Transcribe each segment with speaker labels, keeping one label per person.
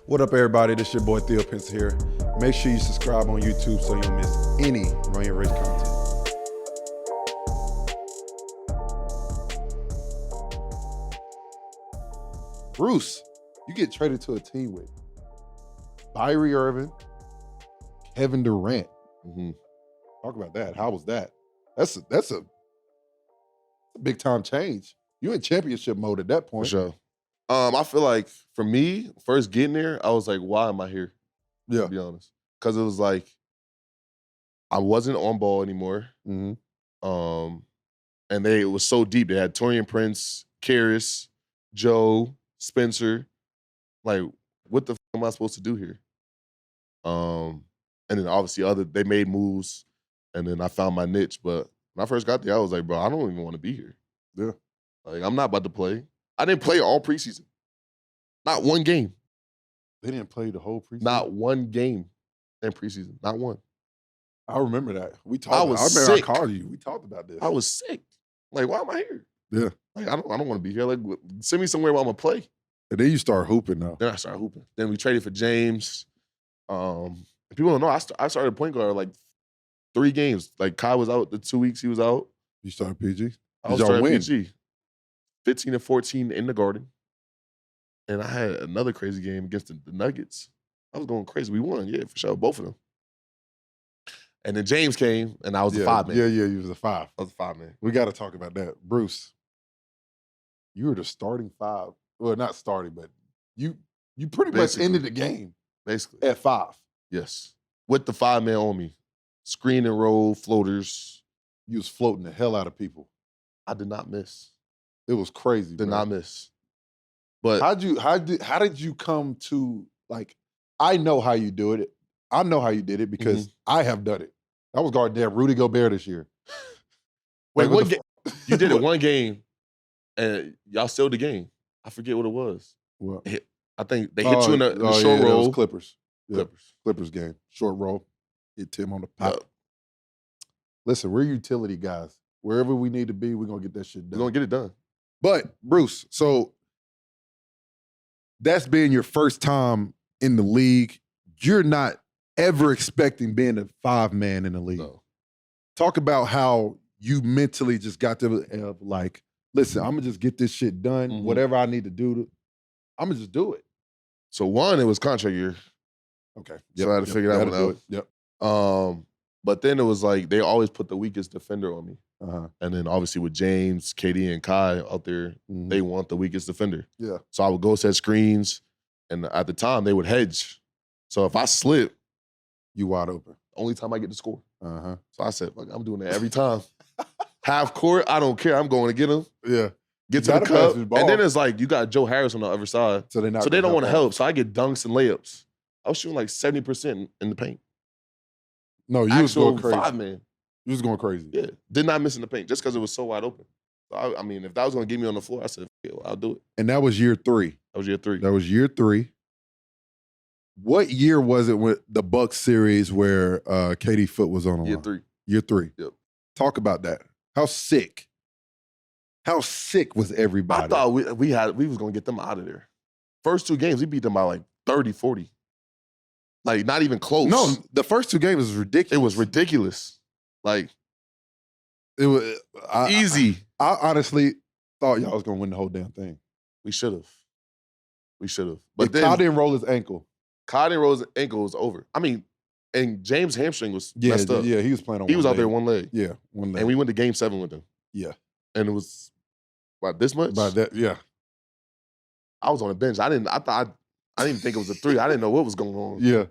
Speaker 1: What up, everybody? This your boy Theo Pinson here. Make sure you subscribe on YouTube so you don't miss any Run Your Race content. Bruce, you get traded to a team with Kyrie Irving, Kevin Durant. Talk about that. How was that? That's a big time change. You in championship mode at that
Speaker 2: For
Speaker 1: point.
Speaker 2: sure. I feel like for me, first getting there, I was like, why am I here?
Speaker 1: Yeah.
Speaker 2: To be honest. Because it was like, I wasn't on ball anymore.
Speaker 1: Mhm.
Speaker 2: And it was so deep. They had Torian Prince, Karras, Joe, Spencer. Like, what the am I supposed to do here? And then obviously they made moves, and then I found my niche. But when I first got there, I was like, bro, I don't even want to be here.
Speaker 1: Yeah.
Speaker 2: Like, I'm not about to play. I didn't play all preseason. Not one game.
Speaker 1: They didn't play the whole preseason.
Speaker 2: Not one game in preseason. Not one.
Speaker 1: I remember that. We talked.
Speaker 2: I was
Speaker 1: I remember
Speaker 2: sick.
Speaker 1: I called you. We talked about this.
Speaker 2: I was sick. Like, why am I here?
Speaker 1: Yeah.
Speaker 2: Like, I don't want to be here. Like, send me somewhere where I'm gonna play.
Speaker 1: And then you start hooping though.
Speaker 2: Then I started hooping. Then we traded for James. People don't know. I started point guard like 3 games. Like, Kai was out the 2 weeks he was out.
Speaker 1: You started PG.
Speaker 2: I was starting PG. 15 and 14 in the Garden. And I had another crazy game against the Nuggets. I was going crazy. We won, yeah, for sure. Both of them. And then James came, and I was a 5-man.
Speaker 1: Yeah, you was a 5.
Speaker 2: I was a 5-man.
Speaker 1: We got to talk about that. Bruce, you were the starting 5. Well, not starting, but you pretty much ended the game.
Speaker 2: Basically.
Speaker 1: At 5.
Speaker 2: Yes. With the 5-man on me. Screen and roll, floaters.
Speaker 1: You was floating the hell out of people.
Speaker 2: I did not miss.
Speaker 1: It was crazy.
Speaker 2: Did not miss. But
Speaker 1: how did you come to, like, I know how you do it. I know how you did it because I have done it. I was guarding damn Rudy Gobert this year.
Speaker 2: Wait, what game? You did it one game, and y'all still the game. I forget what it was.
Speaker 1: What?
Speaker 2: I think they hit you in the short roll.
Speaker 1: It was Clippers. Yeah.
Speaker 2: Clippers.
Speaker 1: Clippers game. Short roll. Hit Tim on the pop. Listen, we're utility guys. Wherever we need to be, we're going to get that shit done.
Speaker 2: We're going to get it done.
Speaker 1: But, Bruce, so that's being your first time in the league. You're not ever expecting being a 5-man in the league.
Speaker 2: No.
Speaker 1: Talk about how you mentally just got to like, listen, I'm going to just get this shit done. Whatever I need to do, I'm going to just do it.
Speaker 2: So one, it was contract year.
Speaker 1: Okay.
Speaker 2: So I had to figure that one out.
Speaker 1: Yep.
Speaker 2: But then it was like they always put the weakest defender on me.
Speaker 1: Uh-huh.
Speaker 2: And then obviously with James, KD, and Kai out there, they want the weakest defender.
Speaker 1: Yeah.
Speaker 2: So I would go set screens, and at the time they would hedge. So if I slip,
Speaker 1: you wide open.
Speaker 2: Only time I get to score.
Speaker 1: Uh-huh.
Speaker 2: So I said, "Fuck, I'm doing that every time. Half court, I don't care. I'm going to get him.
Speaker 1: Yeah.
Speaker 2: Get to the cup. And then it's like you got Joe Harris on the other side.
Speaker 1: So they
Speaker 2: don't want to help. So I get dunks and layups. I was shooting like 70% in the paint.
Speaker 1: No, you was going crazy.
Speaker 2: 5-man.
Speaker 1: You was going crazy.
Speaker 2: Yeah. Did not miss in the paint just because it was so wide open. So I mean, if that was going to get me on the floor, I said, yeah, well, I'll do it.
Speaker 1: And that was year 3.
Speaker 2: That was year 3.
Speaker 1: That was year 3. What year was it with the Bucks series where KD Foot was on the line?
Speaker 2: Year 3.
Speaker 1: Year 3.
Speaker 2: Yep.
Speaker 1: Talk about that. How sick was everybody?
Speaker 2: I thought we was going to get them out of there. First 2 games, we beat them by like 30, 40. Like, not even close.
Speaker 1: No, the first 2 games was ridiculous.
Speaker 2: It was ridiculous. Like,
Speaker 1: it was
Speaker 2: easy.
Speaker 1: I honestly thought y'all was going to win the whole damn thing.
Speaker 2: We should have.
Speaker 1: But then Kyle didn't roll his ankle.
Speaker 2: Kyle didn't roll his ankle, was over. I mean, and James' hamstring was messed up.
Speaker 1: Yeah, he was playing on
Speaker 2: He was
Speaker 1: one
Speaker 2: out there
Speaker 1: leg.
Speaker 2: one leg.
Speaker 1: Yeah, one leg.
Speaker 2: And we went to game 7 with him.
Speaker 1: Yeah.
Speaker 2: And it was, what, this much?
Speaker 1: By that, yeah.
Speaker 2: I was on the bench. I didn't even think it was a 3. I didn't know what was going on.
Speaker 1: Yeah.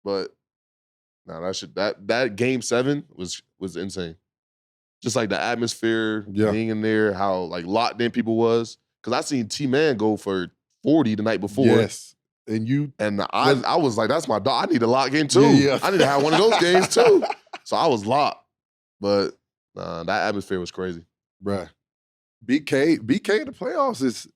Speaker 2: But that game 7 was insane. Just like the atmosphere, being in there, how like locked in people was. Because I seen T-Man go for 40 the night before.
Speaker 1: Yes. And
Speaker 2: I was like, that's my dog. I need to lock in too.
Speaker 1: Yeah.
Speaker 2: I need to have one of those games too. So I was locked. But that atmosphere was crazy.
Speaker 1: Bruh. BK in the playoffs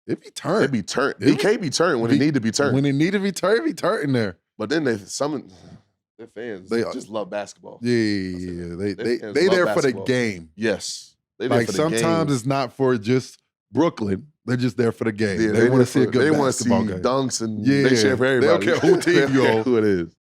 Speaker 1: it be turned.
Speaker 2: It be turned. BK be turned when it need to be turned.
Speaker 1: When it need to be turned, it be turned there.
Speaker 2: But then their fans just love basketball.
Speaker 1: Yeah. They there for the game.
Speaker 2: Yes.
Speaker 1: Like sometimes it's not for just Brooklyn, They're just there for the game.
Speaker 2: Yeah,
Speaker 1: they want to see a good
Speaker 2: They want to see
Speaker 1: basketball game.
Speaker 2: dunks and
Speaker 1: Yeah,
Speaker 2: they cheer for
Speaker 1: they don't
Speaker 2: everybody.
Speaker 1: care who team
Speaker 2: They don't
Speaker 1: you
Speaker 2: care
Speaker 1: on.
Speaker 2: who it is.